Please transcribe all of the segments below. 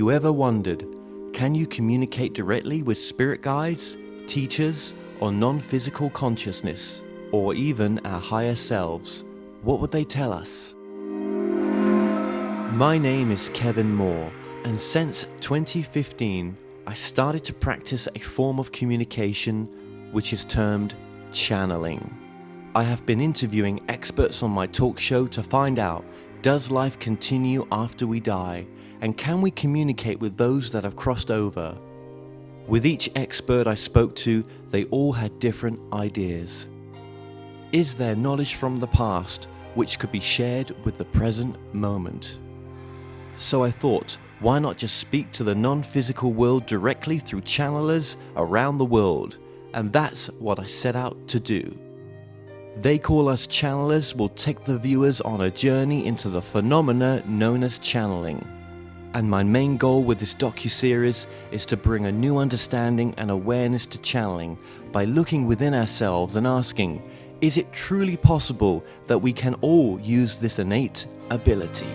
you ever wondered, can you communicate directly with spirit guides, teachers, or non-physical consciousness, or even our higher selves? What would they tell us? My name is Kevin Moore, and since 2015, I started to practice a form of communication which is termed channeling. I have been interviewing experts on my talk show to find out, does life continue after we die, and can we communicate with those that have crossed over? With each expert I spoke to, they all had different ideas. Is there knowledge from the past which could be shared with the present moment? So I thought, why not just speak to the non-physical world directly through channelers around the world? And that's what I set out to do. They Call Us Channelers will take the viewers on a journey into the phenomena known as channeling. And my main goal with this docuseries is to bring a new understanding and awareness to channeling by looking within ourselves and asking, is it truly possible that we can all use this innate ability?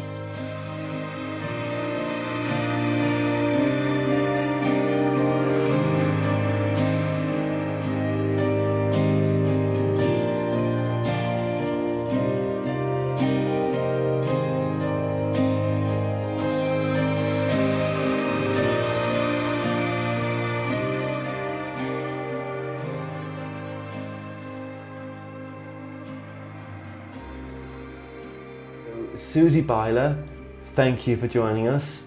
Susie Beiler, thank you for joining us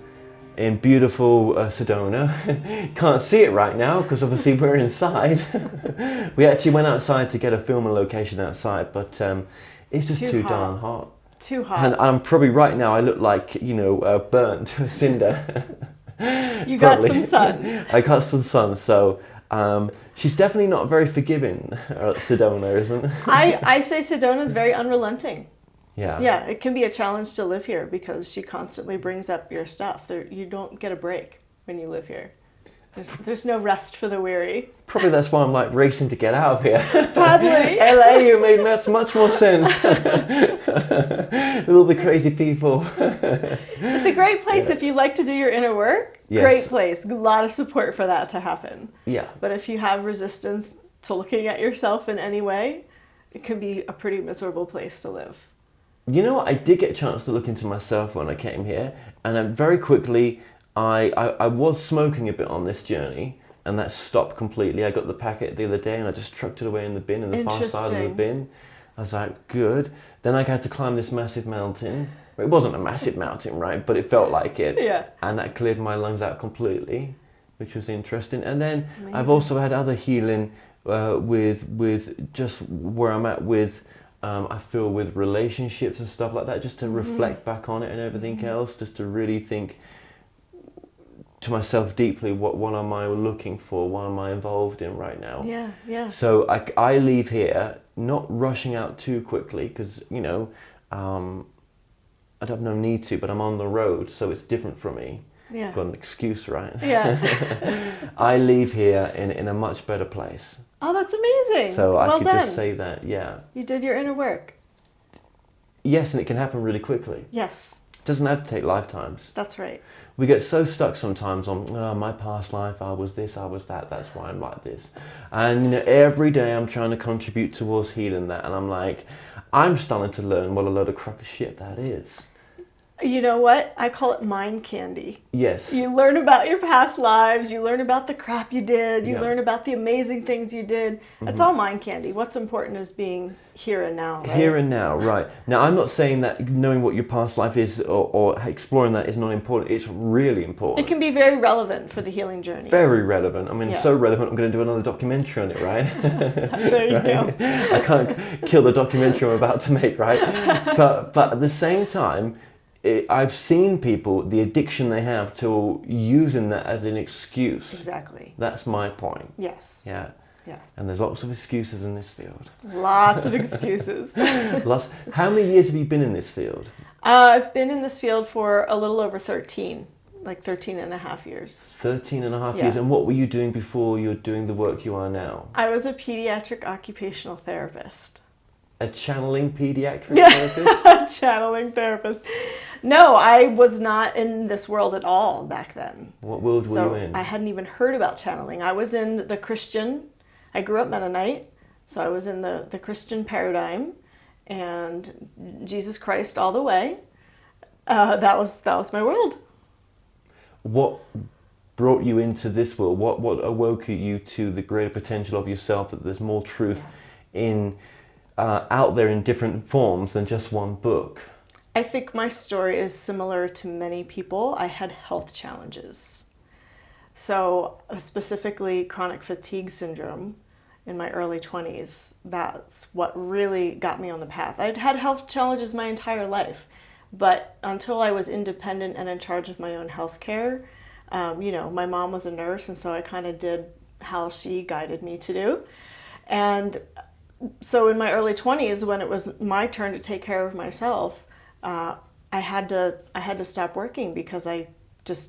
in beautiful Sedona. Can't see it right now because obviously we're inside. We actually went outside to get a filming location outside, but it's just too darn hot. Too hot. And I'm probably right now, I look like, burnt to a cinder. You got some sun. I got some sun, so she's definitely not very forgiving, Sedona, isn't? I say Sedona's very unrelenting. Yeah. Yeah, it can be a challenge to live here because she constantly brings up your stuff. You don't get a break when you live here. There's no rest for the weary. Probably that's why I'm like racing to get out of here. Probably. LA, you made much more sense. With all the crazy people. It's a great place if you like to do your inner work. Yes. Great place. A lot of support for that to happen. Yeah. But if you have resistance to looking at yourself in any way, it can be a pretty miserable place to live. You know what? I did get a chance to look into myself when I came here, and then very quickly I was smoking a bit on this journey, and that stopped completely. I got the packet the other day and I just chucked it away in the bin, in the far side of the bin. I was like, good. Then I had to climb this massive mountain. It wasn't a massive mountain, right? But it felt like it. Yeah. And that cleared my lungs out completely, which was interesting. And then Amazing. I've also had other healing with just where I'm at with I feel with relationships and stuff like that, just to reflect back on it and everything else, just to really think to myself deeply, what am I looking for? What am I involved in right now? Yeah, yeah. So I leave here not rushing out too quickly because, I have no need to, but I'm on the road, so it's different for me. Yeah. Got an excuse, right? Yeah. I leave here in a much better place. Oh, that's amazing. So I could done. just say that, yeah. You did your inner work. Yes, and it can happen really quickly. Yes. It doesn't have to take lifetimes. That's right. We get so stuck sometimes on, my past life, I was this, I was that, that's why I'm like this. And every day I'm trying to contribute towards healing that, and I'm like, I'm starting to learn what a load of crock of shit that is. You know what? I call it mind candy. Yes. You learn about your past lives, you learn about the crap you did, you Yeah. learn about the amazing things you did. It's all mind candy. What's important is being here and now, right? Here and now, right. Now, I'm not saying that knowing what your past life is or exploring that is not important. It's really important. It can be very relevant for the healing journey. Very relevant. I mean, Yeah. so relevant, I'm going to do another documentary on it, right? There you go. I can't kill the documentary I'm about to make, right? But at the same time, I've seen people, the addiction they have to using that as an excuse. Exactly. That's my point. Yes. Yeah. Yeah. And there's lots of excuses in this field. Lots of excuses. How many years have you been in this field? I've been in this field for a little over 13, like 13 and a half years. 13 and a half Yeah. years. And what were you doing before you're doing the work you are now? I was a pediatric occupational therapist. A channeling pediatric therapist? A channeling therapist. No, I was not in this world at all back then. What world were you in? I hadn't even heard about channeling. I was in the Christian, I grew up Mennonite, so I was in the Christian paradigm and Jesus Christ all the way. That was my world. What brought you into this world? What awoke you to the greater potential of yourself, that there's more truth in out there in different forms than just one book? I think my story is similar to many people. I had health challenges. So specifically chronic fatigue syndrome in my early 20s. That's what really got me on the path. I'd had health challenges my entire life, but until I was independent and in charge of my own health care, my mom was a nurse, and so I kind of did how she guided me to do. And so in my early 20s, when it was my turn to take care of myself, I had to stop working because I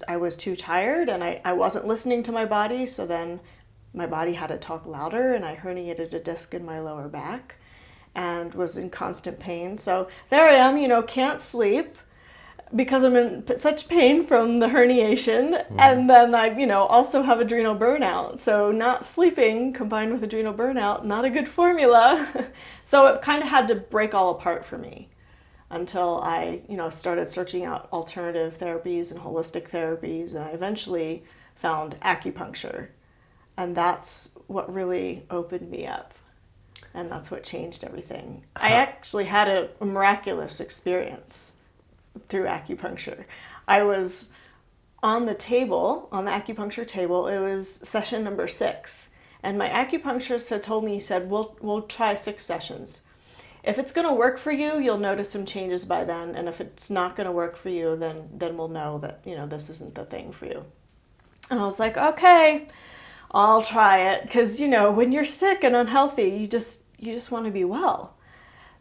was too tired and I wasn't listening to my body. So then my body had to talk louder, and I herniated a disc in my lower back and was in constant pain. So there I am, can't sleep because I'm in such pain from the herniation. And then I, also have adrenal burnout. So not sleeping combined with adrenal burnout, not a good formula. So it kind of had to break all apart for me until I, started searching out alternative therapies and holistic therapies. And I eventually found acupuncture. And that's what really opened me up. And that's what changed everything. I actually had a miraculous experience through acupuncture. I was on the acupuncture table. It was session number 6. And my acupuncturist had told me, he said, we'll try 6 sessions. If it's going to work for you, you'll notice some changes by then. And if it's not going to work for you, then we'll know that, this isn't the thing for you. And I was like, okay, I'll try it. Because, when you're sick and unhealthy, you just want to be well.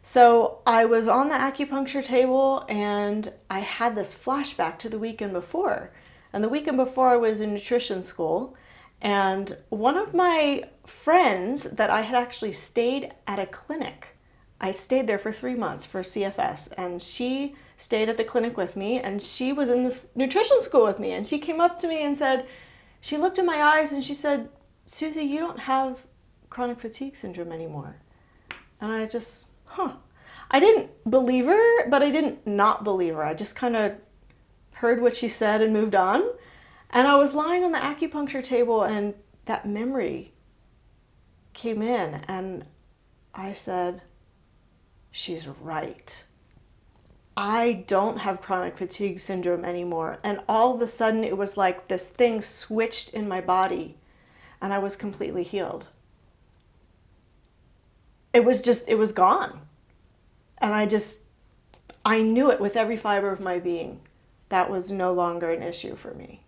So I was on the acupuncture table and I had this flashback to the weekend before. And the weekend before I was in nutrition school, and one of my friends that I had actually stayed at a clinic. I stayed there for 3 months for CFS, and she stayed at the clinic with me, and she was in this nutrition school with me, and she came up to me and said, she looked in my eyes and she said, Susie, you don't have chronic fatigue syndrome anymore. And I just, I didn't believe her, but I didn't not believe her. I just kind of heard what she said and moved on. And I was lying on the acupuncture table and that memory came in and I said, she's right. I don't have chronic fatigue syndrome anymore. And all of a sudden it was like this thing switched in my body and I was completely healed. It was gone. And I knew it with every fiber of my being. That was no longer an issue for me.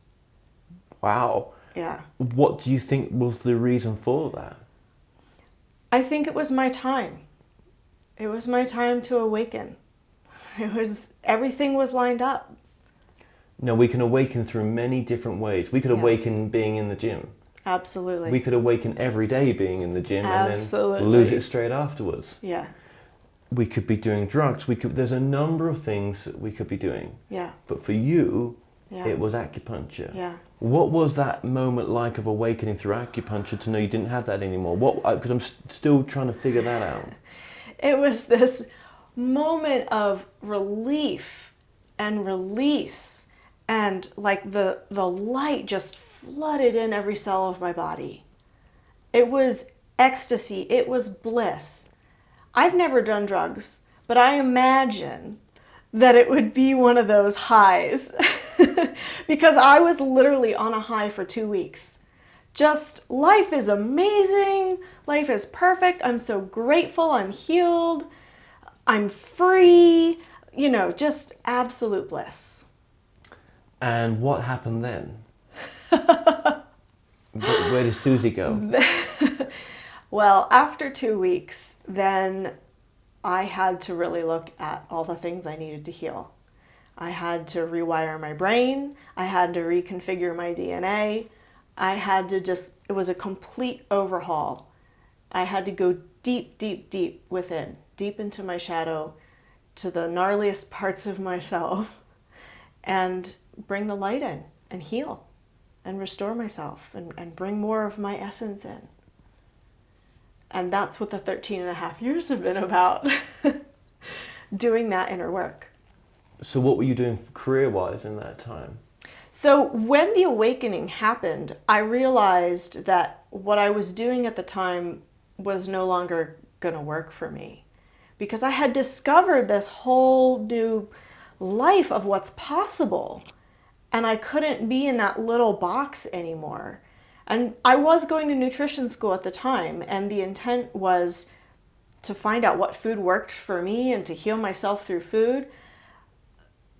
Wow. Yeah. What do you think was the reason for that? I think it was my time. It was my time to awaken. Everything was lined up. No, we can awaken through many different ways. We could awaken being in the gym. Absolutely. We could awaken every day being in the gym Absolutely. And then lose it straight afterwards. Yeah. We could be doing drugs. There's a number of things that we could be doing. Yeah. But for you, Yeah. it was acupuncture. Yeah. What was that moment like of awakening through acupuncture to know you didn't have that anymore? Because I'm still trying to figure that out. It was this moment of relief and release, and like the light just flooded in every cell of my body. It was ecstasy. It was bliss. I've never done drugs, but I imagine that it would be one of those highs because I was literally on a high for 2 weeks. Just life is amazing. Life is perfect. I'm so grateful. I'm healed. I'm free. Just absolute bliss. And what happened then? Where did Susie go? Well, after 2 weeks, then I had to really look at all the things I needed to heal. I had to rewire my brain. I had to reconfigure my DNA. I had to it was a complete overhaul. I had to go deep, deep, deep within, deep into my shadow, to the gnarliest parts of myself, and bring the light in and heal and restore myself and bring more of my essence in. And that's what the 13 and a half years have been about, doing that inner work. So what were you doing career-wise in that time? So when the awakening happened, I realized that what I was doing at the time was no longer going to work for me, because I had discovered this whole new life of what's possible, and I couldn't be in that little box anymore. And I was going to nutrition school at the time, and the intent was to find out what food worked for me and to heal myself through food.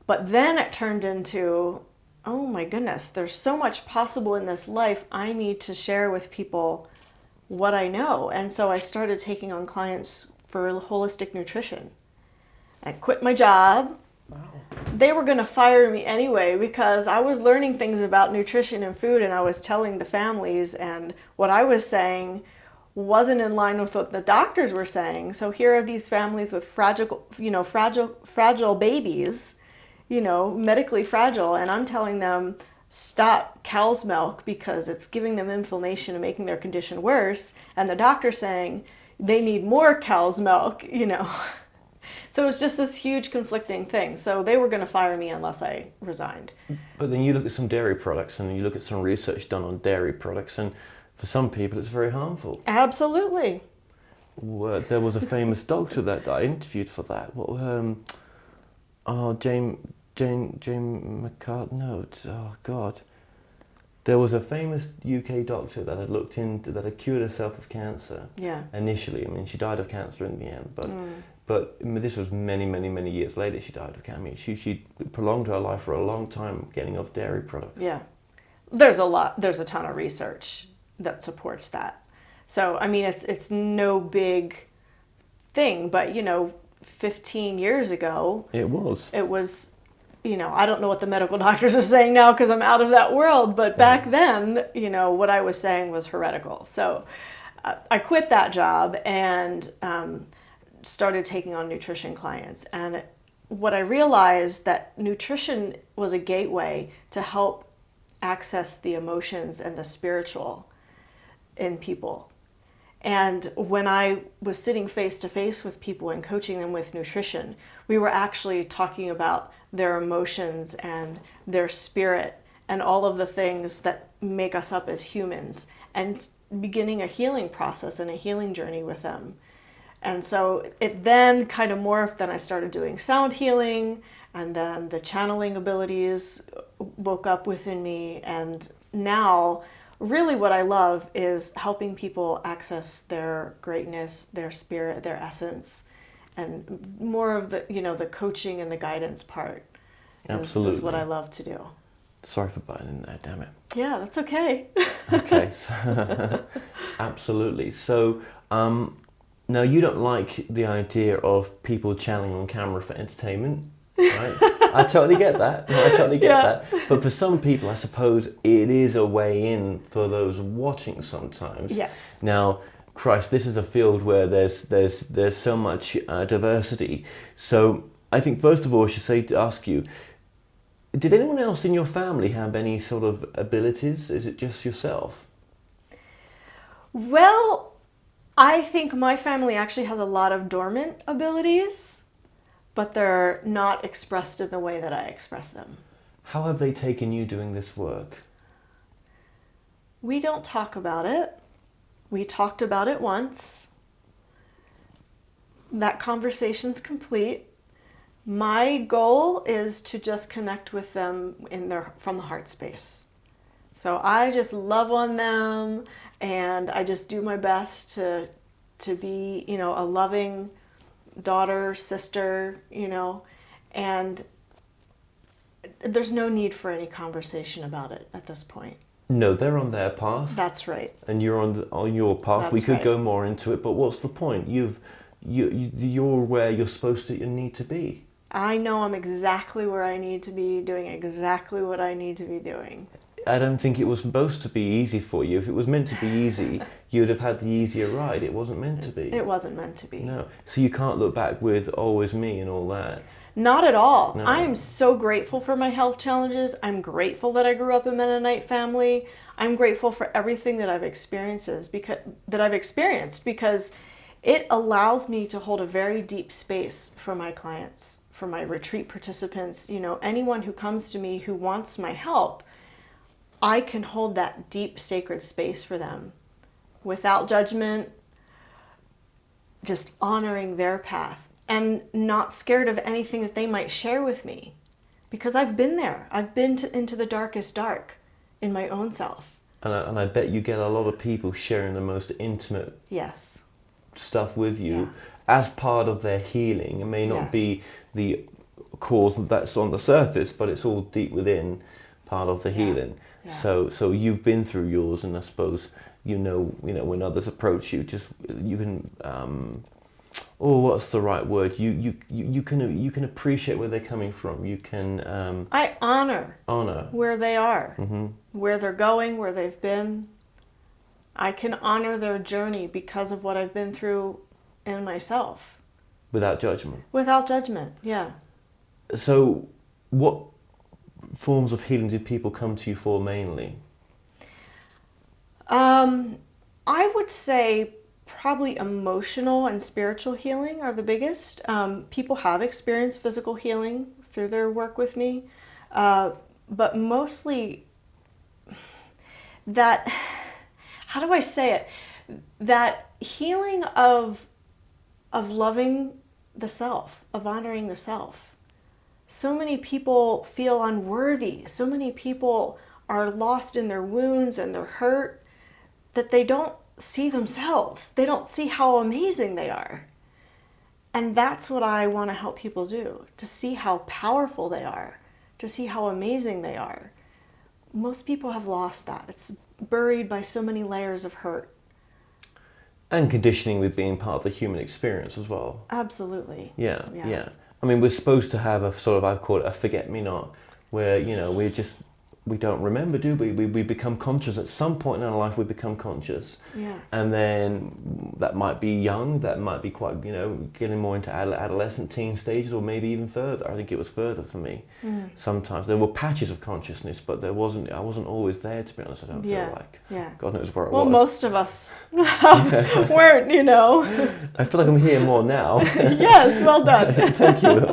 But then it turned into, oh my goodness, there's so much possible in this life. I need to share with people what I know. And so I started taking on clients for holistic nutrition. I quit my job. Wow. They were going to fire me anyway because I was learning things about nutrition and food, and I was telling the families, and what I was saying wasn't in line with what the doctors were saying. So here are these families with fragile babies, medically fragile, and I'm telling them, stop cow's milk because it's giving them inflammation and making their condition worse. And the doctor's saying they need more cow's milk, So it was just this huge conflicting thing. So they were going to fire me unless I resigned. But then you look at some dairy products and you look at some research done on dairy products, and for some people it's very harmful. Absolutely. There was a famous doctor that I interviewed for that. Jane McCart. No, oh God. There was a famous UK doctor that had cured herself of cancer. Yeah. Initially, I mean, she died of cancer in the end, but this was many, many, many years later. She died of cancer. I mean, she prolonged her life for a long time, getting off dairy products. Yeah, there's a ton of research that supports that. So I mean, it's no big thing, but 15 years ago, it was. I don't know what the medical doctors are saying now because I'm out of that world, but back then, what I was saying was heretical. So I quit that job and started taking on nutrition clients. And what I realized that nutrition was a gateway to help access the emotions and the spiritual in people. And when I was sitting face to face with people and coaching them with nutrition, we were actually talking about their emotions and their spirit and all of the things that make us up as humans, and beginning a healing process and a healing journey with them. And so it then kind of morphed, and I started doing sound healing, and then the channeling abilities woke up within me. And now really what I love is helping people access their greatness, their spirit, their essence, and more of the, the coaching and the guidance part. Absolutely. Is what I love to do. Sorry for butting in there, damn it. Yeah, that's okay. Okay, so, absolutely. So, now you don't like the idea of people channeling on camera for entertainment, right? I totally get that. No, I totally get that. But for some people, I suppose it is a way in for those watching sometimes. Yes. Now, Christ, this is a field where there's so much diversity. So I think first of all, I should ask you, did anyone else in your family have any sort of abilities? Is it just yourself? Well, I think my family actually has a lot of dormant abilities, but they're not expressed in the way that I express them. How have they taken you doing this work? We don't talk about it. We talked about it once. That conversation's complete. My goal is to just connect with them from the heart space. So I just love on them, and I just do my best to be, a loving daughter, sister, and there's no need for any conversation about it at this point. No, they're on their path. That's right. And you're on your path. That's we could right. go more into it, but what's the point? You're where you're supposed to and need to be. I know I'm exactly where I need to be, doing exactly what I need to be doing. I don't think it was supposed to be easy for you. If it was meant to be easy, you'd have had the easier ride. It wasn't meant to be. It wasn't meant to be. No. So you can't look back with, oh, it was me and all that. Not at all. No. I am so grateful for my health challenges. I'm grateful that I grew up in a Mennonite family. I'm grateful for everything that I've experienced because it allows me to hold a very deep space for my clients, for my retreat participants, anyone who comes to me who wants my help. I can hold that deep sacred space for them without judgment, just honoring their path and not scared of anything that they might share with me, because I've been there. I've been into the darkest dark in my own self. And I bet you get a lot of people sharing the most intimate Yes. stuff with you as part of their healing. It may not be the cause that's on the surface, but it's all deep within part of the healing. Yeah. So you've been through yours, and I suppose when others approach you, you can what's the right word? You can appreciate where they're coming from. You can I honor where they are, where they're going, where they've been. I can honor their journey because of what I've been through in myself. Without judgment. Without judgment, yeah. So what forms of healing do people come to you for mainly? I would say probably emotional and spiritual healing are the biggest. People have experienced physical healing through their work with me, but mostly that, how do I say it? That healing of loving the self, of honoring the self. So many people feel unworthy. So many people are lost in their wounds and their hurt that they don't see themselves. They don't see how amazing they are. And that's what I want to help people do, to see how powerful they are, to see how amazing they are. Most people have lost that. It's buried by so many layers of hurt. And conditioning with being part of the human experience as well. Absolutely. Yeah. I mean, we're supposed to have a sort of, I've called it a forget-me-not, where, we don't remember, do we? We become conscious. At some point in our life, we become conscious. Yeah. And then that might be young, that might be quite, getting more into adolescent, teen stages, or maybe even further. I think it was further for me. Sometimes there were patches of consciousness, but I wasn't always there, to be honest, I don't feel like. Yeah. God knows where I was. Well, most of us weren't, I feel like I'm here more now. Yes, well done. Thank you.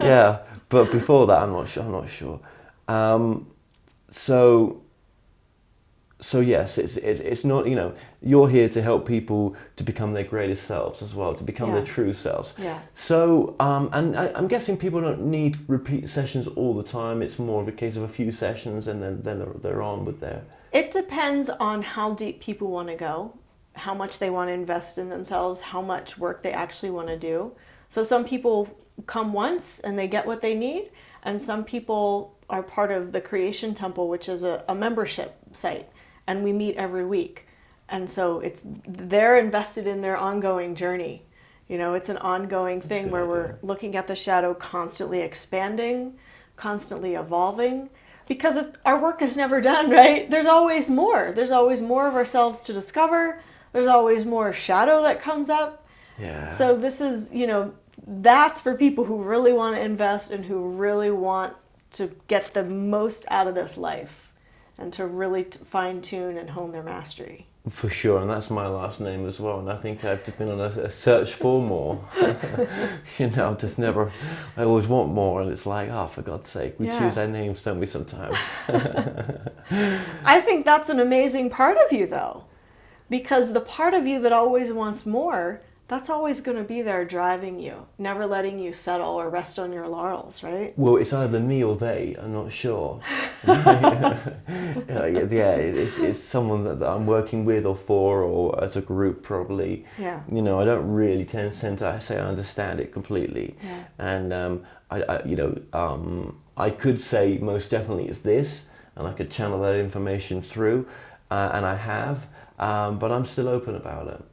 Yeah, but before that, I'm not sure. So yes, it's not, you're here to help people to become their greatest selves as well, to become their true selves. Yeah. So, and I'm guessing people don't need repeat sessions all the time. It's more of a case of a few sessions and then they're on with their... It depends on how deep people want to go, how much they want to invest in themselves, how much work they actually want to do. So some people come once and they get what they need, and some people are part of the Creation Temple, which is a membership site, and we meet every week. And so they're invested in their ongoing journey. It's an ongoing thing where we're looking at the shadow constantly expanding, constantly evolving, because our work is never done, right? There's always more. There's always more of ourselves to discover. There's always more shadow that comes up. Yeah. So this is, that's for people who really want to invest and who really want to get the most out of this life and to really fine-tune and hone their mastery. For sure, and that's my last name as well, and I think I've been on a search for more. I always want more, and it's like, for God's sake, we choose our names, don't we, sometimes? I think that's an amazing part of you, though, because the part of you that always wants more, that's always going to be there driving you, never letting you settle or rest on your laurels, right? Well, it's either me or they, I'm not sure. It's someone that I'm working with or for, or as a group probably. Yeah. I don't really tend to say I understand it completely. Yeah. And I could say most definitely it's this, and I could channel that information through, and I have, but I'm still open about it.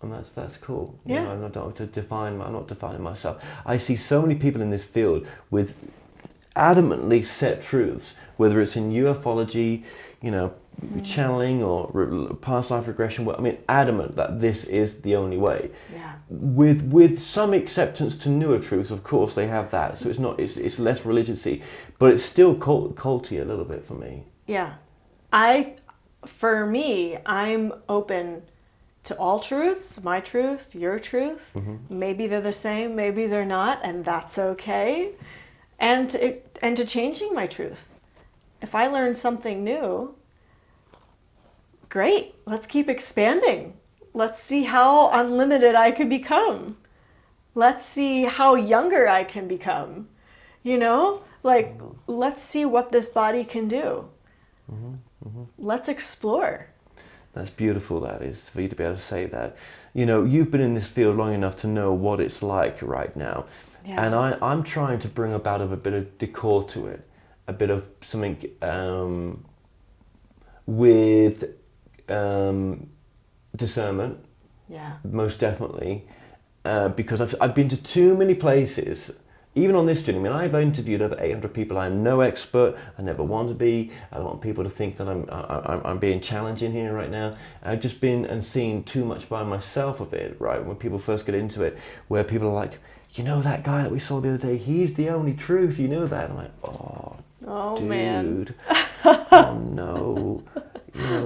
And that's cool. Yeah. I'm not defining myself. I see so many people in this field with adamantly set truths, whether it's in ufology, channeling or past life regression. I mean, adamant that this is the only way. Yeah. With some acceptance to newer truths, of course they have that. So it's less religious-y, but it's still culty a little bit for me. Yeah, for me, I'm open to all truths, my truth, your truth. Maybe they're the same, maybe they're not, and that's okay. And to changing my truth. If I learn something new, great, let's keep expanding. Let's see how unlimited I can become. Let's see how younger I can become. Let's see what this body can do. Let's explore. That's beautiful, that is, for you to be able to say that. You've been in this field long enough to know what it's like right now. Yeah. And I'm trying to bring about a bit of decor to it, a bit of something with discernment. Yeah. Most definitely. Because I've been to too many places. Even on this journey, I've interviewed over 800 people. I'm no expert. I never want to be. I don't want people to think that I'm being challenging here right now. I've just been and seen too much by myself of it, right? When people first get into it, where people are like, that guy that we saw the other day, he's the only truth, that? I'm like, oh dude. Man. Oh, no.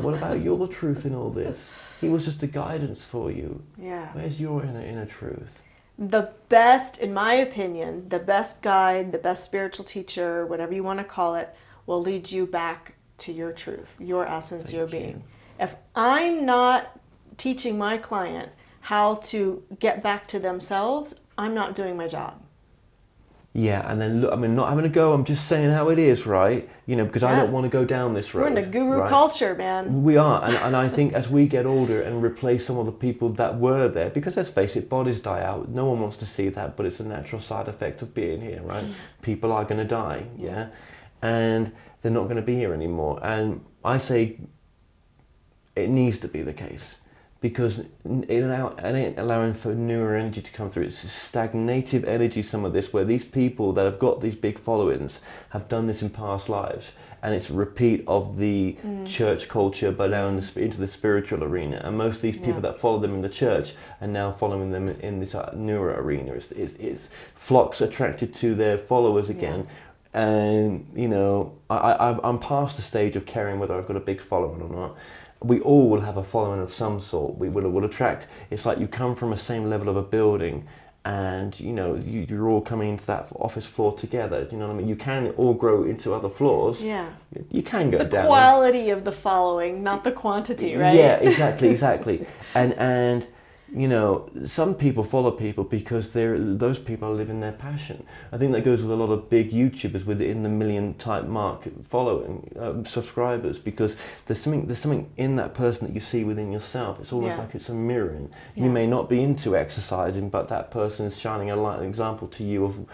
What about your truth in all this? He was just a guidance for you. Yeah. Where's your inner truth? The best, in my opinion, the best guide, the best spiritual teacher, whatever you want to call it, will lead you back to your truth, your essence, your being. If I'm not teaching my client how to get back to themselves, I'm not doing my job. Yeah, and then look, not having a go, I'm just saying how it is, right? Because I don't want to go down this road. We're in a guru culture, man. We are, and I think as we get older and replace some of the people that were there, because let's face it, bodies die out. No one wants to see that, but it's a natural side effect of being here, right? People are going to die, yeah? And they're not going to be here anymore. And I say it needs to be the case. Because it ain't allowing for newer energy to come through. It's stagnative energy, some of this, where these people that have got these big followings have done this in past lives. And it's a repeat of the church culture, but now into the spiritual arena. And most of these people that follow them in the church are now following them in this newer arena. It's flocks attracted to their followers again. Yeah. And, I'm past the stage of caring whether I've got a big following or not. We all will have a following of some sort. We will attract. It's like you come from the same level of a building, and you're all coming into that office floor together. Do you know what I mean? You can all grow into other floors. Yeah. You can go down. The quality of the following, not the quantity, right? Yeah, exactly. And some people follow people because those people are living their passion. I think that goes with a lot of big YouTubers within the million type mark following subscribers, because there's something in that person that you see within yourself. It's almost like it's a mirroring. You may not be into exercising, but that person is shining a light, an example to you of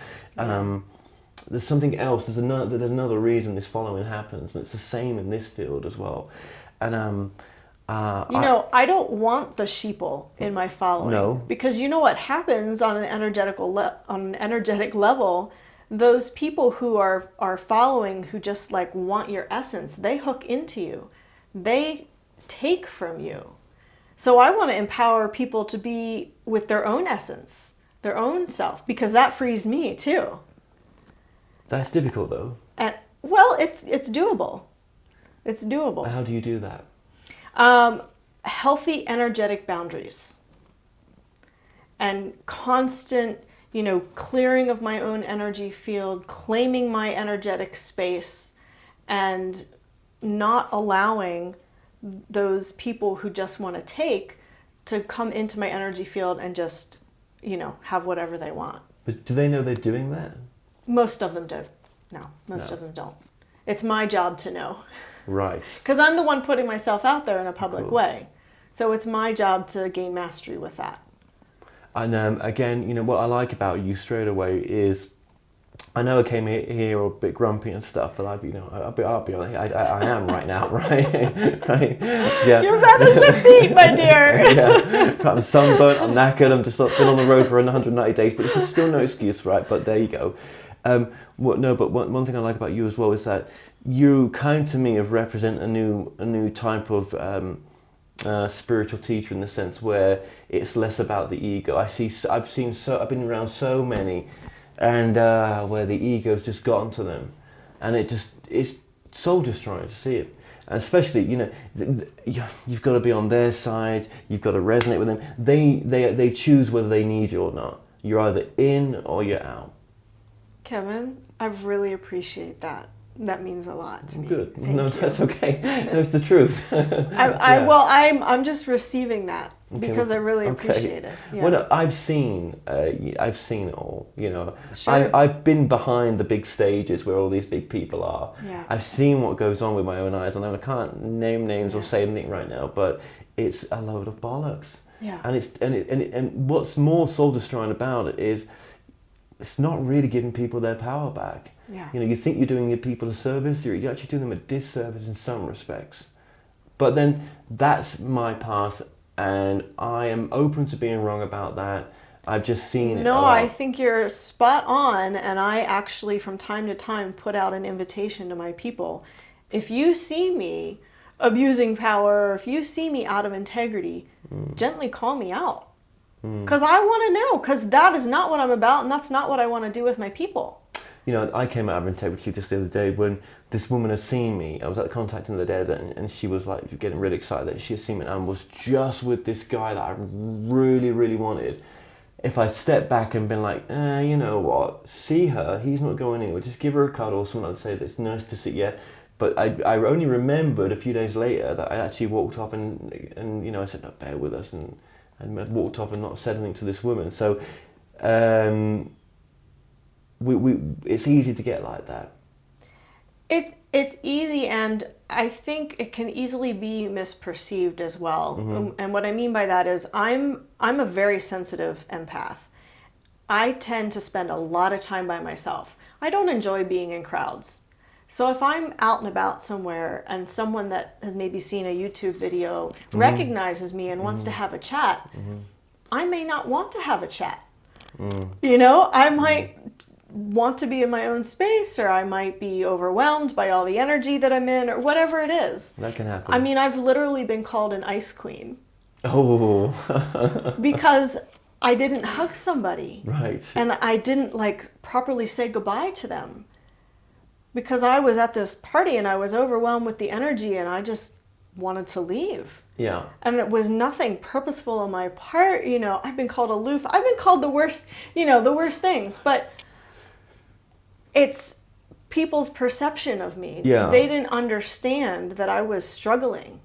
there's something else. There's another reason this following happens, and it's the same in this field as well. And I don't want the sheeple in my following. No. Because what happens on an energetic level, those people who are following, who just want your essence, they hook into you. They take from you. So I want to empower people to be with their own essence, their own self, because that frees me too. That's difficult though. It's doable. It's doable. How do you do that? Healthy energetic boundaries and constant, clearing of my own energy field, claiming my energetic space, and not allowing those people who just want to take to come into my energy field and just, have whatever they want. But do they know they're doing that? Most of them do. No, most of them don't. It's my job to know. Right. Because I'm the one putting myself out there in a public way. So it's my job to gain mastery with that. And again, what I like about you straight away is, I know I came here a bit grumpy and stuff, but I'll be honest, I am right now, right? Yeah. You're rather some beat, my dear. Yeah. I'm sunburnt, I'm knackered, I'm just been on the road for 190 days, but it's still no excuse, right? But there you go. But one thing I like about you as well is that you kind to me have represent a new type of spiritual teacher, in the sense where it's less about the ego. I've been around so many, and where the ego's just gotten to them, and it's soul destroying to see it. And especially, you've got to be on their side. You've got to resonate with them. They choose whether they need you or not. You're either in or you're out. Kevin, I really appreciate that. That means a lot to me. Good. Thank you. That's okay. That's the truth. I'm just receiving that because I really appreciate it. Yeah. Well, I've seen it all. Sure. I've been behind the big stages where all these big people are. Yeah. I've seen what goes on with my own eyes, and I can't name names or say anything right now, but it's a load of bollocks. Yeah. And what's more soul destroying about it is it's not really giving people their power back. Yeah. You think you're doing your people a service, you're actually doing them a disservice in some respects. But then that's my path, and I am open to being wrong about that. I've just seen it. No, I think you're spot on, and I actually from time to time put out an invitation to my people. If you see me abusing power, or if you see me out of integrity, gently call me out. Because I want to know, because that is not what I'm about, and that's not what I want to do with my people. I came out of integrity just the other day when this woman had seen me. I was at the Contact in the Desert, and she was like getting really excited that she had seen me and was just with this guy that I really, really wanted. If I stepped back and been like, you know what, see her, he's not going anywhere, just give her a cuddle or something, I'd say that's nice to see, yeah. But I only remembered a few days later that I actually walked off and I said, no, bear with us, and I walked off and not said anything to this woman. So it's easy to get like that. It's easy, and I think it can easily be misperceived as well. Mm-hmm. And what I mean by that is I'm a very sensitive empath. I tend to spend a lot of time by myself. I don't enjoy being in crowds. So if I'm out and about somewhere and someone that has maybe seen a YouTube video recognizes me and wants to have a chat, I may not want to have a chat. I might want to be in my own space, or I might be overwhelmed by all the energy that I'm in, or whatever it is. That can happen. I mean, I've literally been called an ice queen. Oh. Because I didn't hug somebody. Right. And I didn't properly say goodbye to them. Because I was at this party and I was overwhelmed with the energy and I just wanted to leave. Yeah. And it was nothing purposeful on my part. I've been called aloof. I've been called the worst things. But it's people's perception of me. Yeah. They didn't understand that I was struggling.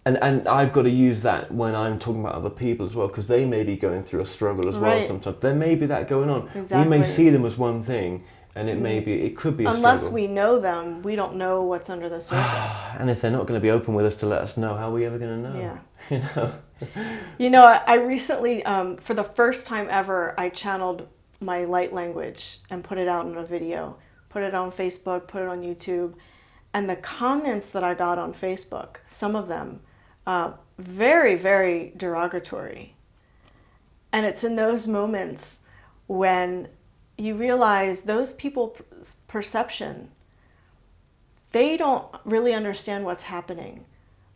And I've got to use that when I'm talking about other people as well, because they may be going through a struggle as well sometimes. There may be that going on. Exactly. We may see them as one thing, and it could be a struggle. Unless we know them, we don't know what's under the surface. And if they're not going to be open with us to let us know, how are we ever going to know? Yeah. I recently, for the first time ever, I channeled my light language and put it out in a video, put it on Facebook, put it on YouTube. And the comments that I got on Facebook, some of them, very, very derogatory. And it's in those moments when you realize those people's perception, they don't really understand what's happening.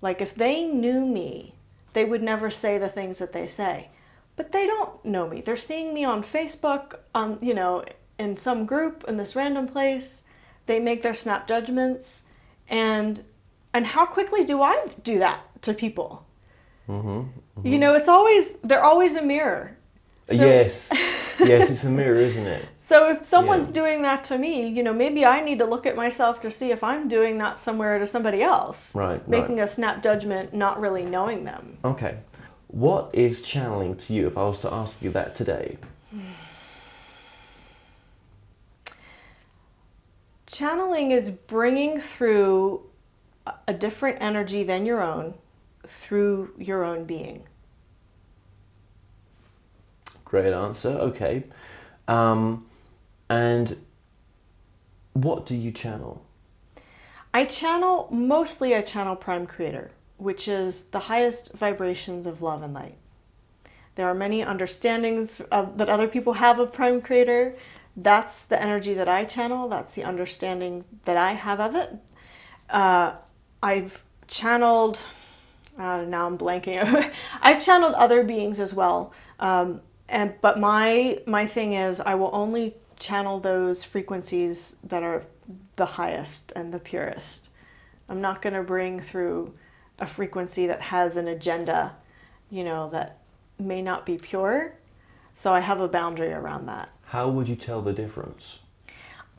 Like if they knew me, they would never say the things that they say. But they don't know me. They're seeing me on Facebook, in some group, in this random place. They make their snap judgments. And how quickly do I do that to people? They're always a mirror. So, yes, it's a mirror, isn't it? So if someone's doing that to me, maybe I need to look at myself to see if I'm doing that somewhere to somebody else. Right. Making a snap judgment, not really knowing them. Okay. What is channeling to you, if I was to ask you that today? Channeling is bringing through a different energy than your own through your own being. Great answer. Okay. And what do you channel? I channel Prime Creator, which is the highest vibrations of love and light. There are many understandings that other people have of Prime Creator. That's the energy that I channel. That's the understanding that I have of it. I've channeled, now I'm blanking. I've channeled other beings as well. But my thing is, I will only channel those frequencies that are the highest and the purest. I'm not going to bring through a frequency that has an agenda, that may not be pure. So I have a boundary around that. How would you tell the difference?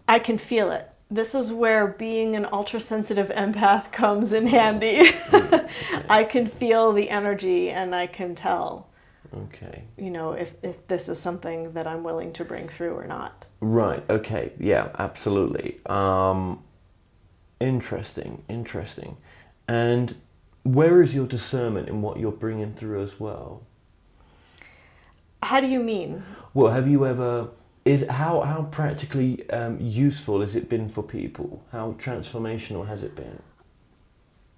I can feel it. This is where being an ultra-sensitive empath comes in handy. I can feel the energy and I can tell. Okay. If this is something that I'm willing to bring through or not. Right. Okay. Yeah, absolutely. Interesting. And where is your discernment in what you're bringing through as well? How do you mean? Well, have you ever... how practically useful has it been for people? How transformational has it been?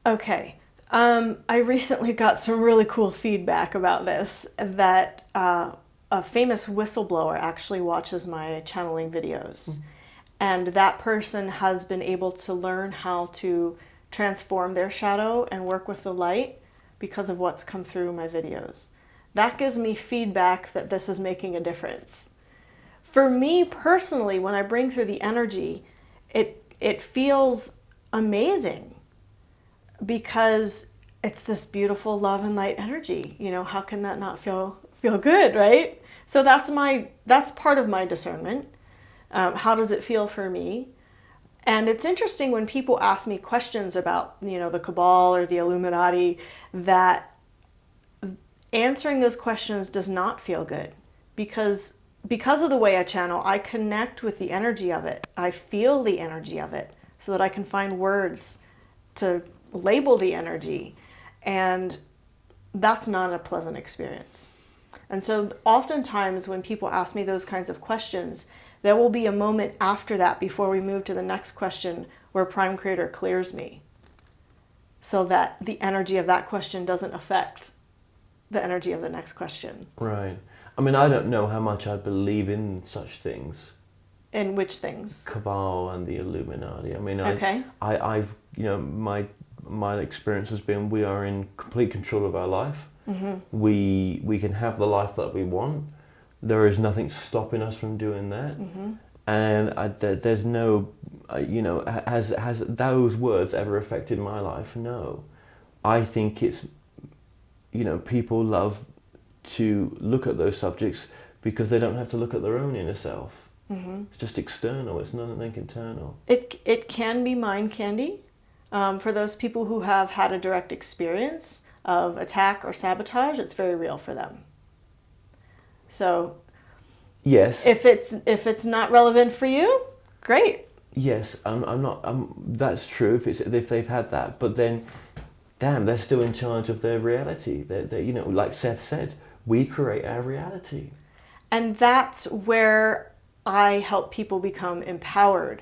Okay. I recently got some really cool feedback about this, that a famous whistleblower actually watches my channeling videos. And that person has been able to learn how to transform their shadow and work with the light because of what's come through my videos. That gives me feedback that this is making a difference. For me personally, when I bring through the energy, it feels amazing because it's this beautiful love and light energy. How can that not feel good, right? So that's part of my discernment. How does it feel for me? And it's interesting when people ask me questions about, the Cabal or the Illuminati, that answering those questions does not feel good because of the way I channel, I connect with the energy of it. I feel the energy of it so that I can find words to label the energy. And that's not a pleasant experience. And so oftentimes when people ask me those kinds of questions, there will be a moment after that before we move to the next question where Prime Creator clears me so that the energy of that question doesn't affect the energy of the next question. Right. I mean, I don't know how much I believe in such things. In which things? Cabal and the Illuminati. I mean, okay. I've my experience has been we are in complete control of our life. Mm-hmm. We can have the life that we want. There is nothing stopping us from doing that. Mm-hmm. And there's no, has those words ever affected my life? No. I think it's, people love to look at those subjects because they don't have to look at their own inner self. Mm-hmm. It's just external. It's nothing internal. It can be mind candy for those people who have had a direct experience of attack or sabotage. It's very real for them. So, yes. If it's not relevant for you, great. Yes, I'm not. That's true if they've had that, but then, damn, they're still in charge of their reality. They like Seth said, we create our reality. And that's where I help people become empowered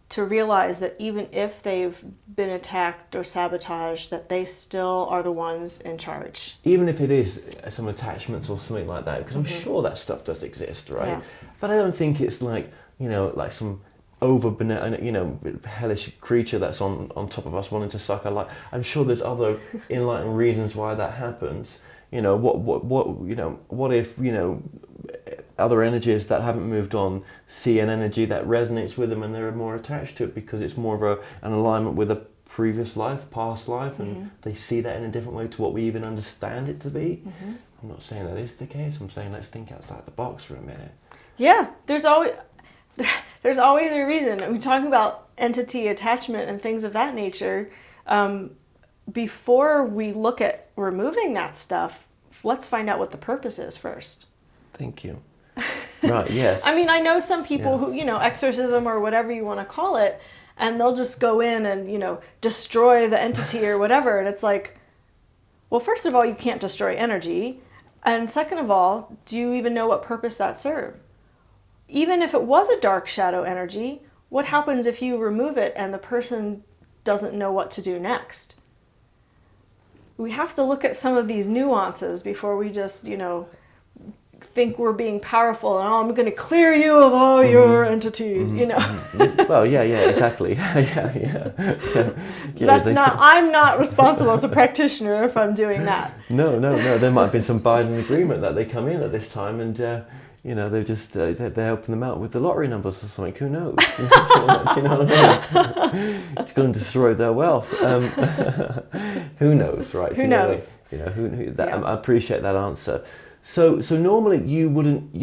to realize that even if they've been attacked or sabotaged, that they still are the ones in charge. Even if it is some attachments or something like that, because I'm sure that stuff does exist, right? Yeah. But I don't think it's like, like some hellish creature that's on top of us wanting to suck our life. I'm sure there's other enlightened reasons why that happens. What if, other energies that haven't moved on see an energy that resonates with them and they're more attached to it because it's more of an alignment with a previous life, past life, and they see that in a different way to what we even understand it to be. Mm-hmm. I'm not saying that is the case. I'm saying let's think outside the box for a minute. Yeah, there's always a reason. I mean, talking about entity attachment and things of that nature, before we look at removing that stuff, let's find out what the purpose is first. Thank you. Right, yes. I mean, I know some people who, exorcism or whatever you want to call it, and they'll just go in and, destroy the entity or whatever. And it's like, well, first of all, you can't destroy energy. And second of all, do you even know what purpose that served? Even if it was a dark shadow energy, what happens if you remove it and the person doesn't know what to do next? We have to look at some of these nuances before we just, think we're being powerful and I'm going to clear you of all your entities, you know. Well, yeah, exactly. yeah. I'm not responsible as a practitioner if I'm doing that. No. There might have been some Biden agreement that they come in at this time and, they're just, they're helping them out with the lottery numbers or something. Who knows? Do you know what I mean? It's going to destroy their wealth. Who knows, right? Who knows? I appreciate that answer. So normally you wouldn't,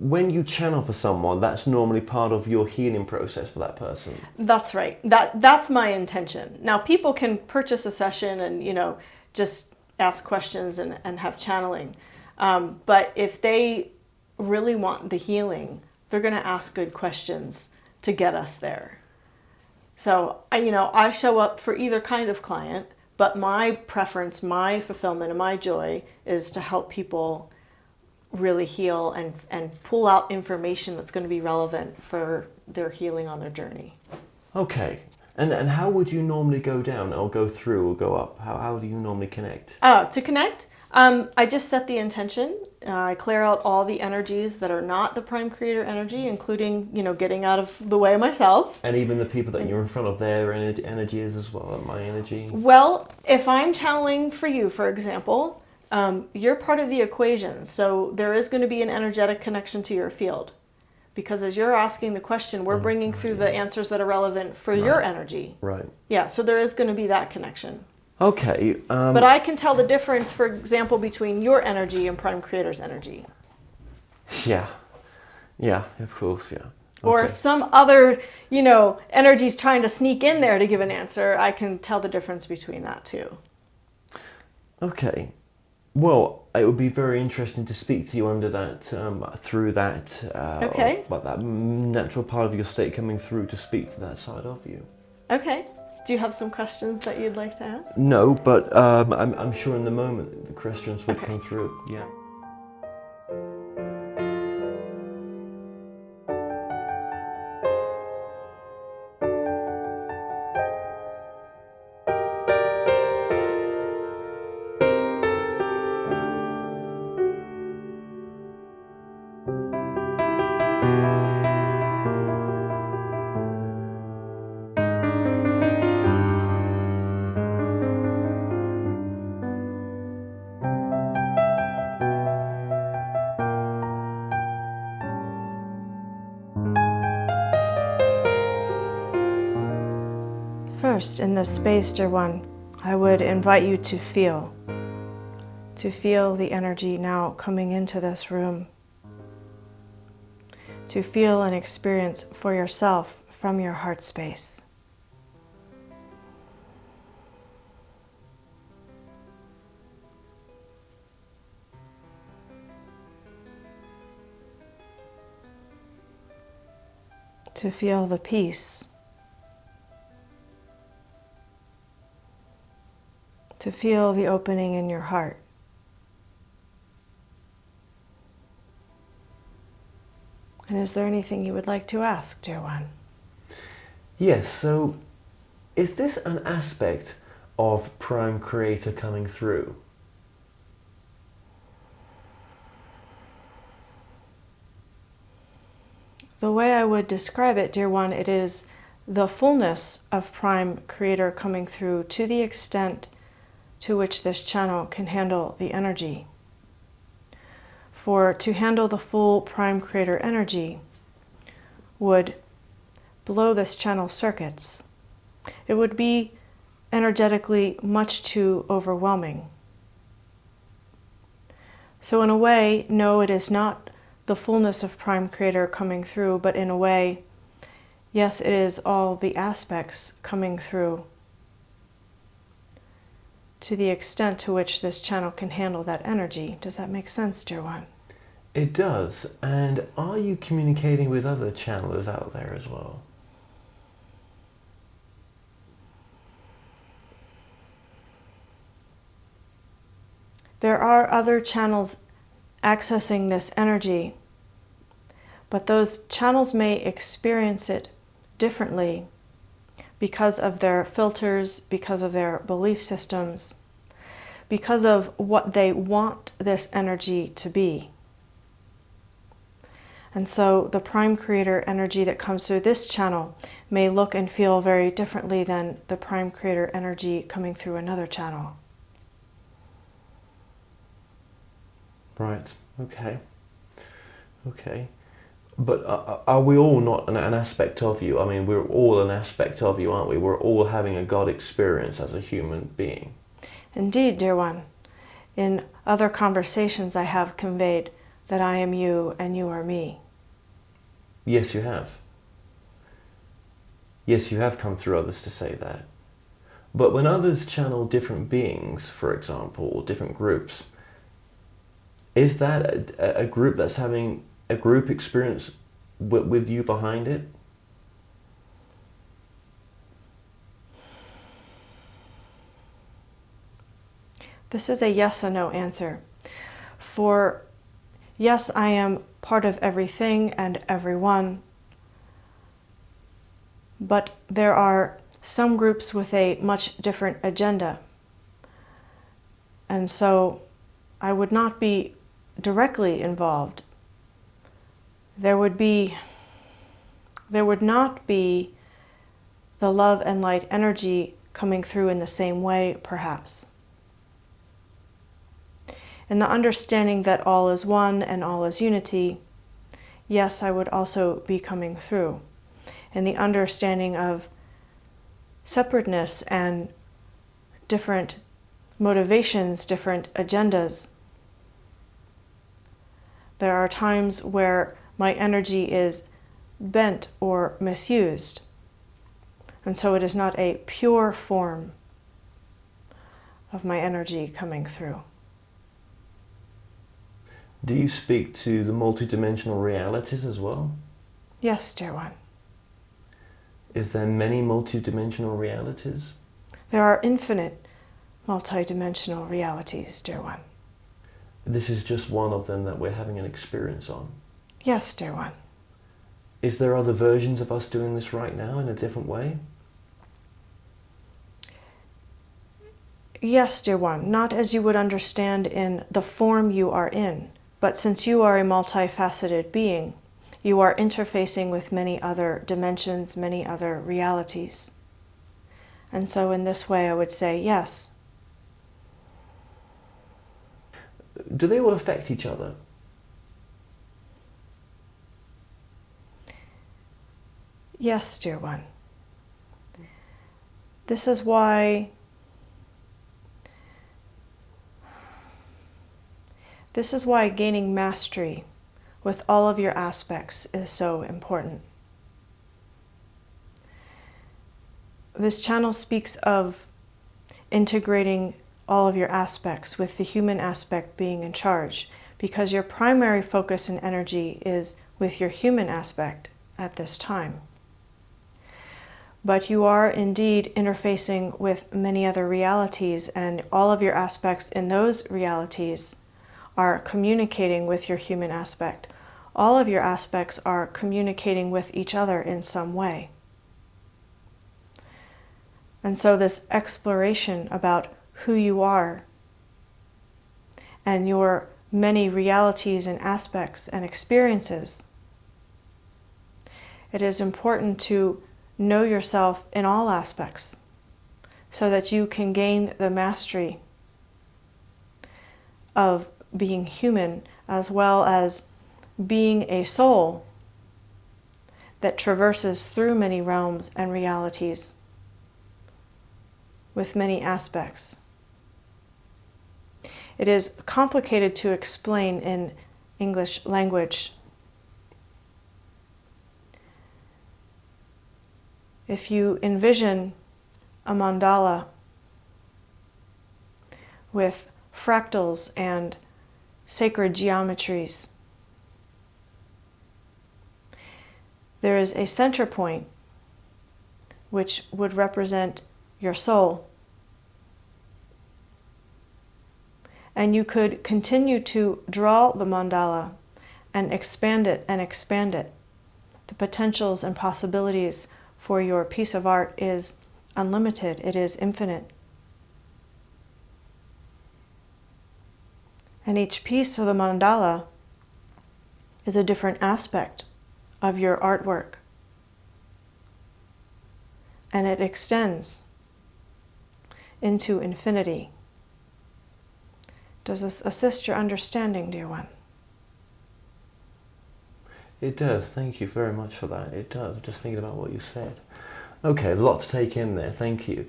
when you channel for someone, that's normally part of your healing process for that person. That's right. That's my intention. Now, people can purchase a session and, just ask questions and have channeling. But if they really want the healing, they're going to ask good questions to get us there. So, I show up for either kind of client, but my preference, my fulfillment, and my joy is to help people really heal and pull out information that's going to be relevant for their healing on their journey. Okay. And how would you normally go down or go through or go up? How do you normally connect? To connect, I just set the intention. I clear out all the energies that are not the prime creator energy, including, getting out of the way myself. And even the people that you're in front of, their energy is as well, my energy? Well, if I'm channeling for you, for example, you're part of the equation. So there is going to be an energetic connection to your field. Because as you're asking the question, we're bringing through the answers that are relevant for your energy. Right. Yeah, so there is going to be that connection. Okay. But I can tell the difference, for example, between your energy and Prime Creator's energy. Yeah, of course, yeah. Okay. Or if some other, energy is trying to sneak in there to give an answer, I can tell the difference between that too. Okay. Well, it would be very interesting to speak to you under that, through that, okay. About that natural part of your state coming through to speak to that side of you. Okay. Do you have some questions that you'd like to ask? No, but I'm sure in the moment the questions would come through. Yeah. First, in this space, dear one, I would invite you to feel the energy now coming into this room, to feel and experience for yourself from your heart space. To feel the peace. To feel the opening in your heart. And is there anything you would like to ask, dear one? Yes, so is this an aspect of Prime Creator coming through? The way I would describe it, dear one, it is the fullness of Prime Creator coming through to the extent to which this channel can handle the energy. For to handle the full Prime Creator energy would blow this channel circuits. It would be energetically much too overwhelming. So in a way, no, it is not the fullness of Prime Creator coming through, but in a way, yes, it is all the aspects coming through to the extent to which this channel can handle that energy. Does that make sense, dear one? It does. And are you communicating with other channelers out there as well? There are other channels accessing this energy, but those channels may experience it differently because of their filters, because of their belief systems, because of what they want this energy to be. And so the prime creator energy that comes through this channel may look and feel very differently than the prime creator energy coming through another channel. Right. Okay. Okay. But are we all not an aspect of you? I mean, we're all an aspect of you, aren't we? We're all having a God experience as a human being. Indeed, dear one. In other conversations I have conveyed that I am you and you are me. Yes, you have. Yes, you have come through others to say that. But when others channel different beings, for example, or different groups, is that a group that's having a group experience with you behind it? This is a yes or no answer. For yes, I am part of everything and everyone, but there are some groups with a much different agenda. And so I would not be directly involved. There would not be the love and light energy coming through in the same way, perhaps. In the understanding that all is one and all is unity, yes, I would also be coming through. In the understanding of separateness and different motivations, different agendas, there are times where my energy is bent or misused. And so it is not a pure form of my energy coming through. Do you speak to the multidimensional realities as well? Yes, dear one. Is there many multidimensional realities? There are infinite multidimensional realities, dear one. This is just one of them that we're having an experience on. Yes, dear one. Is there other versions of us doing this right now in a different way? Yes, dear one. Not as you would understand in the form you are in, but since you are a multifaceted being, you are interfacing with many other dimensions, many other realities. And so in this way I would say yes. Do they all affect each other? Yes, dear one. This is why gaining mastery with all of your aspects is so important. This channel speaks of integrating all of your aspects, with the human aspect being in charge, because your primary focus and energy is with your human aspect at this time. But you are indeed interfacing with many other realities, and all of your aspects in those realities are communicating with your human aspect. All of your aspects are communicating with each other in some way. And so this exploration about who you are and your many realities and aspects and experiences, it is important to know yourself in all aspects so that you can gain the mastery of being human as well as being a soul that traverses through many realms and realities with many aspects. It is complicated to explain in English language. If you envision a mandala with fractals and sacred geometries, there is a center point which would represent your soul. And you could continue to draw the mandala and expand it and expand it. The potentials and possibilities for your piece of art is unlimited. It is infinite. And each piece of the mandala is a different aspect of your artwork, and it extends into infinity. Does this assist your understanding, dear one? It does. Thank you very much for that. It does. Just thinking about what you said. Okay, a lot to take in there. Thank you.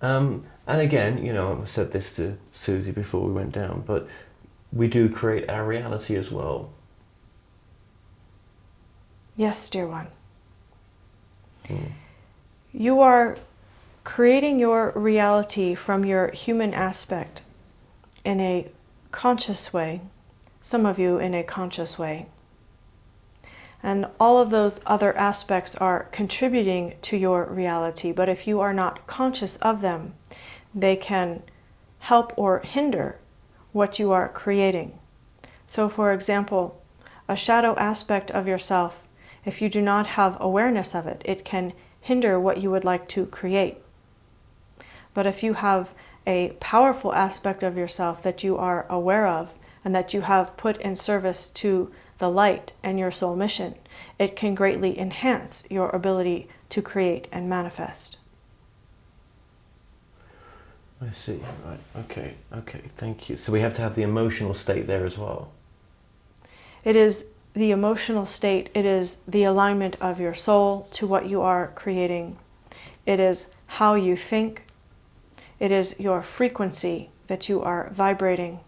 And again, I said this to Susie before we went down, but we do create our reality as well. Yes, dear one. You are creating your reality from your human aspect in a conscious way, some of you in a conscious way. And all of those other aspects are contributing to your reality, but if you are not conscious of them, they can help or hinder what you are creating. So for example, a shadow aspect of yourself, if you do not have awareness of it, it can hinder what you would like to create. But if you have a powerful aspect of yourself that you are aware of and that you have put in service to the light and your soul mission, it can greatly enhance your ability to create and manifest. I see. Right. Okay. Thank you. So we have to have the emotional state there as well. It is the emotional state. It is the alignment of your soul to what you are creating. It is how you think. It is your frequency that you are vibrating.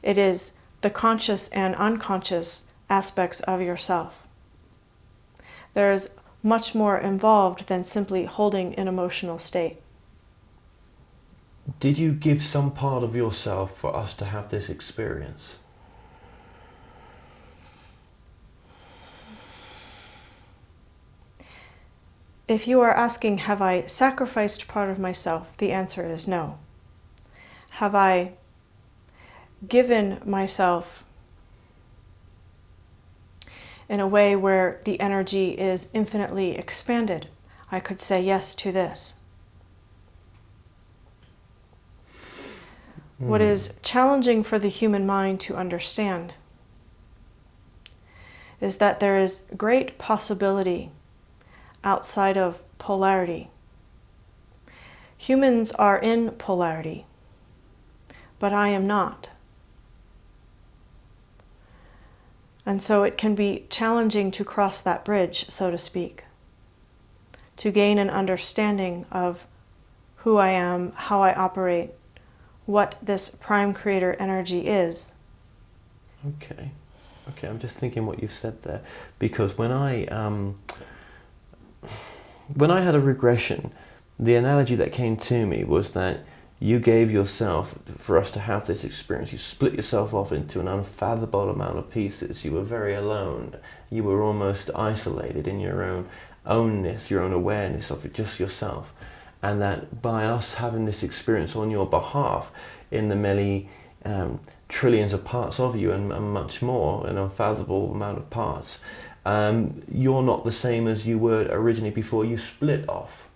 It is the conscious and unconscious aspects of yourself. There is much more involved than simply holding an emotional state. Did you give some part of yourself for us to have this experience? If you are asking, have I sacrificed part of myself? The answer is no. Have I given myself in a way where the energy is infinitely expanded? I could say yes to this. What is challenging for the human mind to understand is that there is great possibility outside of polarity. Humans are in polarity, but I am not. And so it can be challenging to cross that bridge, so to speak, to gain an understanding of who I am, how I operate, what this prime creator energy is. Okay, I'm just thinking what you've said there, because when I had a regression, the analogy that came to me was that you gave yourself, for us to have this experience, you split yourself off into an unfathomable amount of pieces. You were very alone. You were almost isolated in your own ownness, your own awareness of it, just yourself. And that by us having this experience on your behalf in the many trillions of parts of you and much more, an unfathomable amount of parts, you're not the same as you were originally before you split off.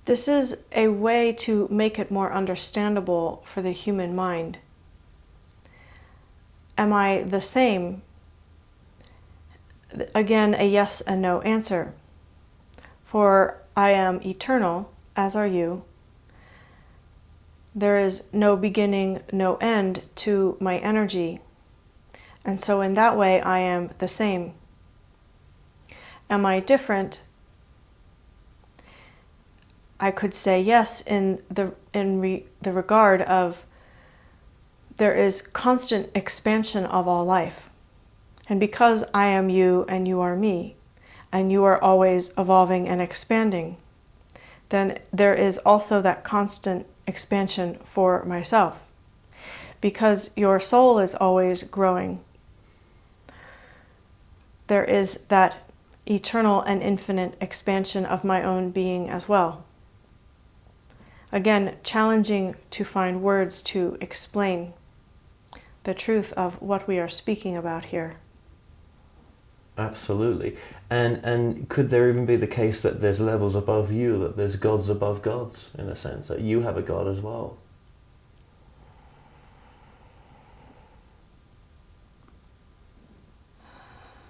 This is a way to make it more understandable for the human mind. Am I the same? Again, a yes and no answer. For I am eternal, as are you. There is no beginning, no end to my energy. And so in that way, I am the same. Am I different? I could say yes in the regard of there is constant expansion of all life. And because I am you and you are me, and you are always evolving and expanding, then there is also that constant expansion for myself. Because your soul is always growing, there is that eternal and infinite expansion of my own being as well. Again, challenging to find words to explain the truth of what we are speaking about here. Absolutely. And could there even be the case that there's levels above you, that there's gods above gods, in a sense, that you have a god as well?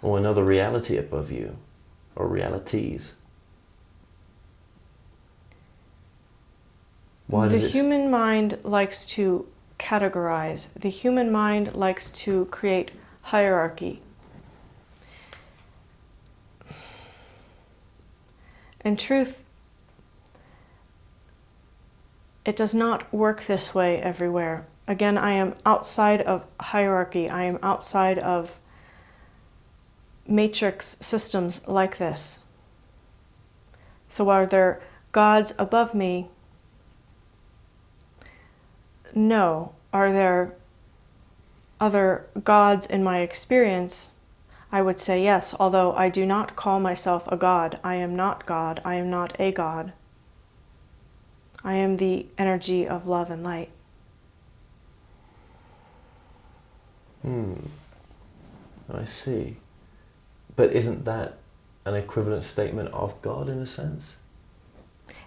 or another reality above you, or realities? Why The does human mind likes to categorize. The human mind likes to create hierarchy. In truth, it does not work this way everywhere. Again, I am outside of hierarchy. I am outside of matrix systems like this. So are there gods above me? No. Are there other gods in my experience? I would say yes, although I do not call myself a god. I am not God. I am not a god. I am the energy of love and light. I see. But isn't that an equivalent statement of God in a sense?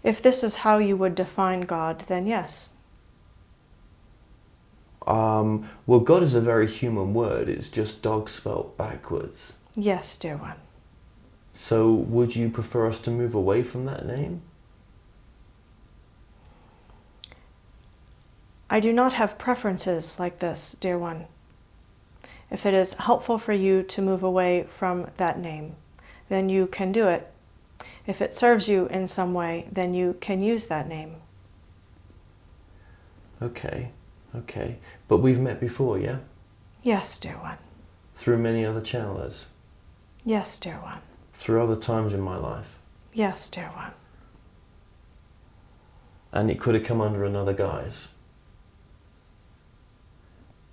If this is how you would define God, then yes. Well, God is a very human word. It's just dog spelt backwards. Yes, dear one. So would you prefer us to move away from that name? I do not have preferences like this, dear one. If it is helpful for you to move away from that name, then you can do it. If it serves you in some way, then you can use that name. Okay. But we've met before, yeah? Yes, dear one. Through many other channelers? Yes, dear one. Through other times in my life? Yes, dear one. And it could have come under another guise.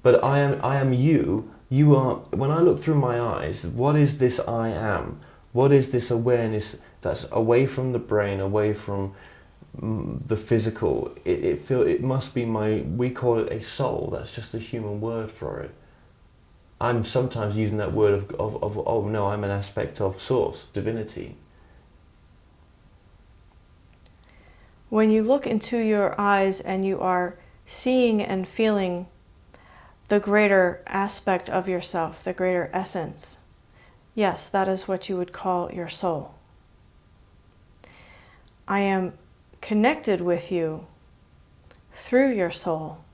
But I am you. You are, when I look through my eyes, what is this I am? What is this awareness that's away from the brain, away from the physical? It must be we call it a soul. That's just a human word for it. I'm sometimes using that word of oh no, I'm an aspect of source, divinity. When you look into your eyes and you are seeing and feeling the greater aspect of yourself, the greater essence, yes, that is what you would call your soul. I am connected with you through your soul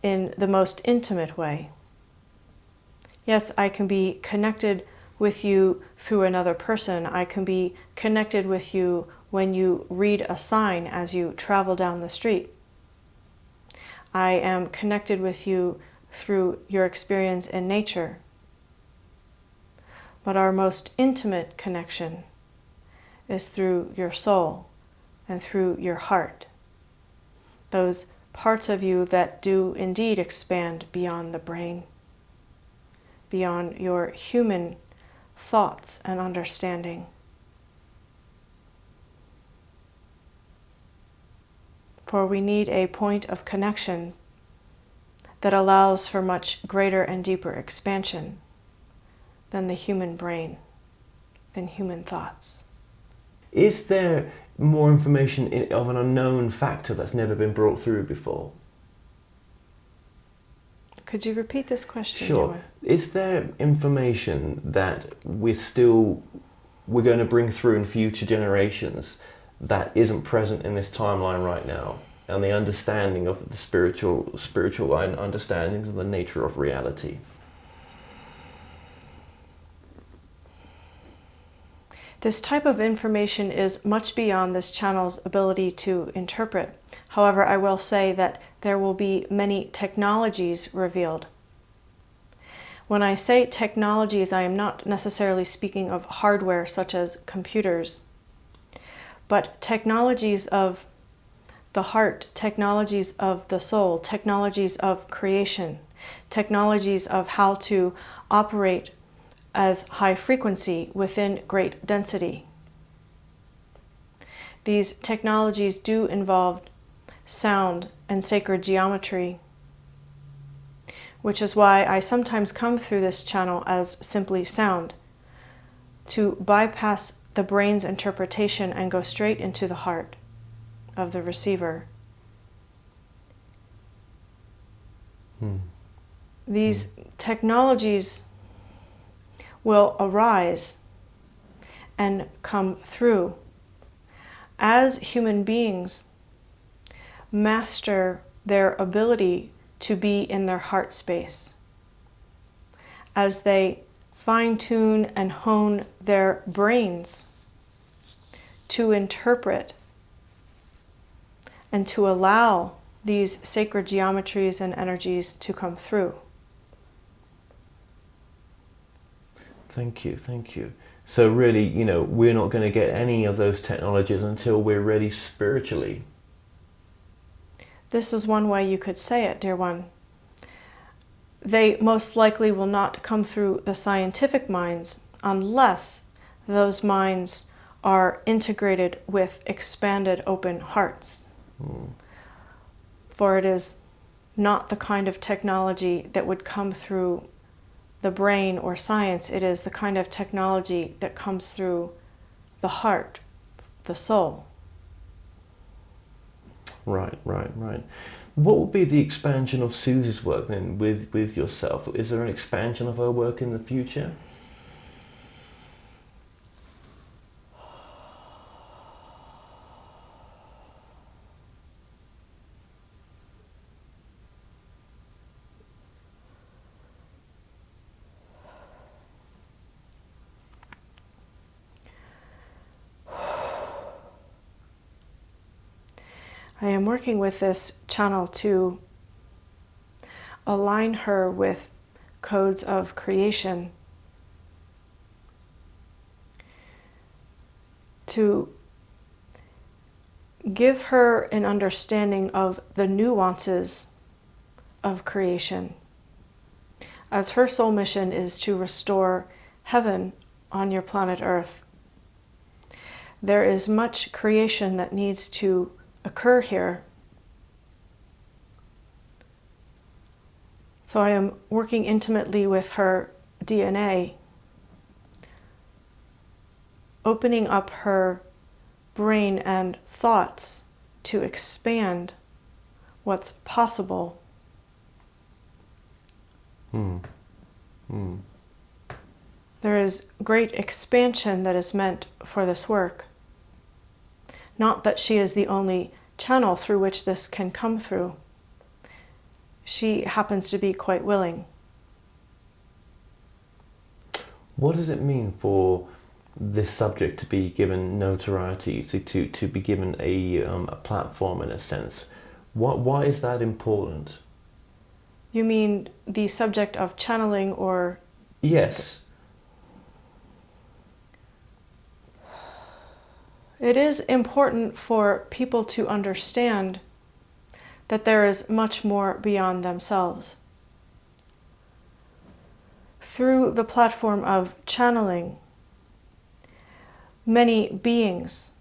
in the most intimate way. Yes, I can be connected with you through another person. I can be connected with you when you read a sign as you travel down the street. I am connected with you through your experience in nature. But our most intimate connection is through your soul and through your heart. Those parts of you that do indeed expand beyond the brain, beyond your human thoughts and understanding. For we need a point of connection that allows for much greater and deeper expansion than the human brain, than human thoughts. Is there more information of an unknown factor that's never been brought through before? Could you repeat this question? Sure. Is there information that we're going to bring through in future generations that isn't present in this timeline right now, and the understanding of the spiritual understandings of the nature of reality? This type of information is much beyond this channel's ability to interpret. However, I will say that there will be many technologies revealed. When I say technologies, I am not necessarily speaking of hardware such as computers, but technologies of the heart, technologies of the soul, technologies of creation, technologies of how to operate as high frequency within great density. These technologies do involve sound and sacred geometry, which is why I sometimes come through this channel as simply sound, to bypass the brain's interpretation and go straight into the heart of the receiver. These technologies will arise and come through as human beings master their ability to be in their heart space, as they fine-tune and hone their brains to interpret and to allow these sacred geometries and energies to come through. Thank you, thank you. So really, we're not going to get any of those technologies until we're ready spiritually. This is one way you could say it, dear one. They most likely will not come through the scientific minds unless those minds are integrated with expanded open hearts. For it is not the kind of technology that would come through the brain or science. It is the kind of technology that comes through the heart, the soul. Right. What would be the expansion of Susie's work then with yourself? Is there an expansion of her work in the future? I am working with this channel to align her with codes of creation, to give her an understanding of the nuances of creation, as her soul mission is to restore heaven on your planet Earth. There is much creation that needs to occur here. So I am working intimately with her DNA, opening up her brain and thoughts to expand what's possible. There is great expansion that is meant for this work. Not that she is the only channel through which this can come through. She happens to be quite willing. What does it mean for this subject to be given notoriety, to be given a platform in a sense? Why is that important? You mean the subject of channeling, or? Yes. It is important for people to understand that there is much more beyond themselves. Through the platform of channeling, many beings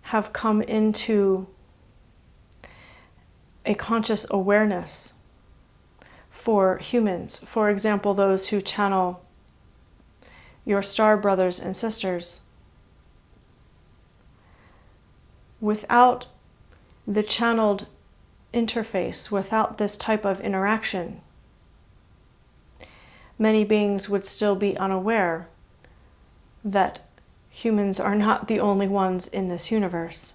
have come into a conscious awareness for humans. For example, those who channel your star brothers and sisters. Without the channeled interface, without this type of interaction, many beings would still be unaware that humans are not the only ones in this universe.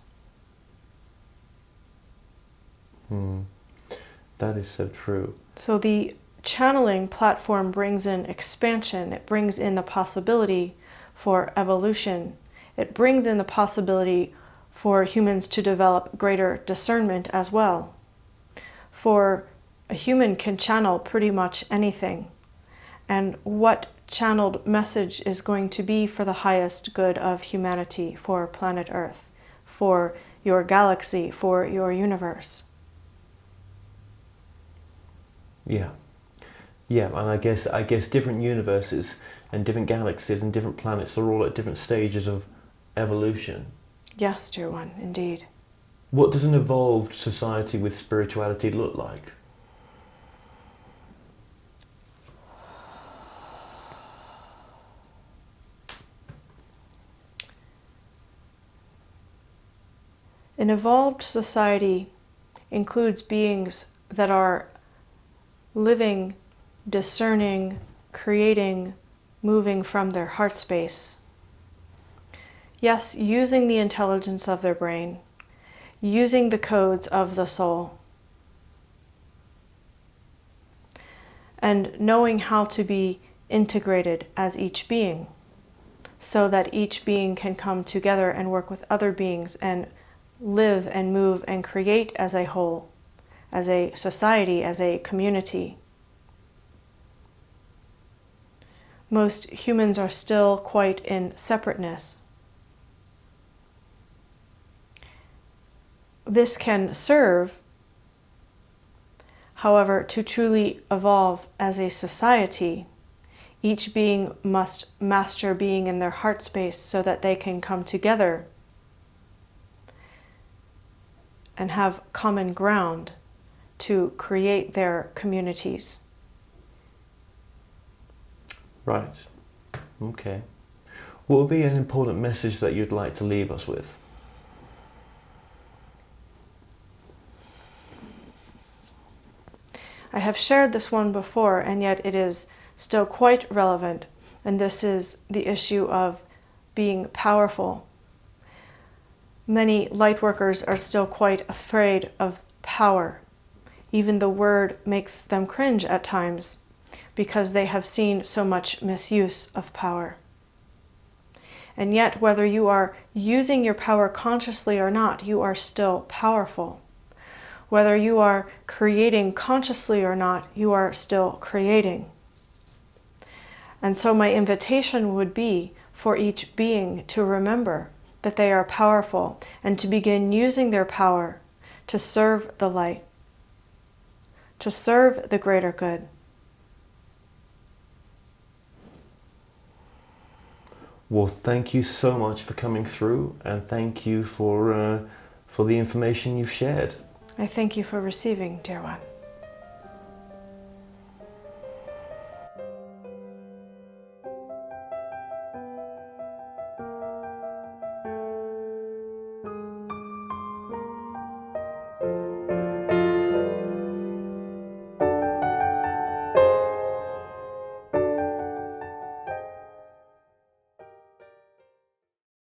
That is so true. So the channeling platform brings in expansion. It brings in the possibility for evolution. It brings in the possibility for humans to develop greater discernment as well. For a human can channel pretty much anything. And what channeled message is going to be for the highest good of humanity, for planet Earth, for your galaxy, for your universe? Yeah, and I guess different universes and different galaxies and different planets are all at different stages of evolution. Yes, dear one, indeed. What does an evolved society with spirituality look like? An evolved society includes beings that are living, discerning, creating moving from their heart space. Yes, using the intelligence of their brain, using the codes of the soul, and knowing how to be integrated as each being, so that each being can come together and work with other beings and live and move and create as a whole, as a society, as a community. Most humans are still quite in separateness. This can serve, however, to truly evolve as a society. Each being must master being in their heart space so that they can come together and have common ground to create their communities. Right. Okay. What would be an important message that you'd like to leave us with? I have shared this one before, and yet it is still quite relevant, and this is the issue of being powerful. Many light workers are still quite afraid of power. Even the word makes them cringe at times because they have seen so much misuse of power. And yet, whether you are using your power consciously or not, you are still powerful. Whether you are creating consciously or not, you are still creating. And so my invitation would be for each being to remember that they are powerful and to begin using their power to serve the light, to serve the greater good. Well, thank you so much for coming through, and thank you for the information you've shared. I thank you for receiving, dear one.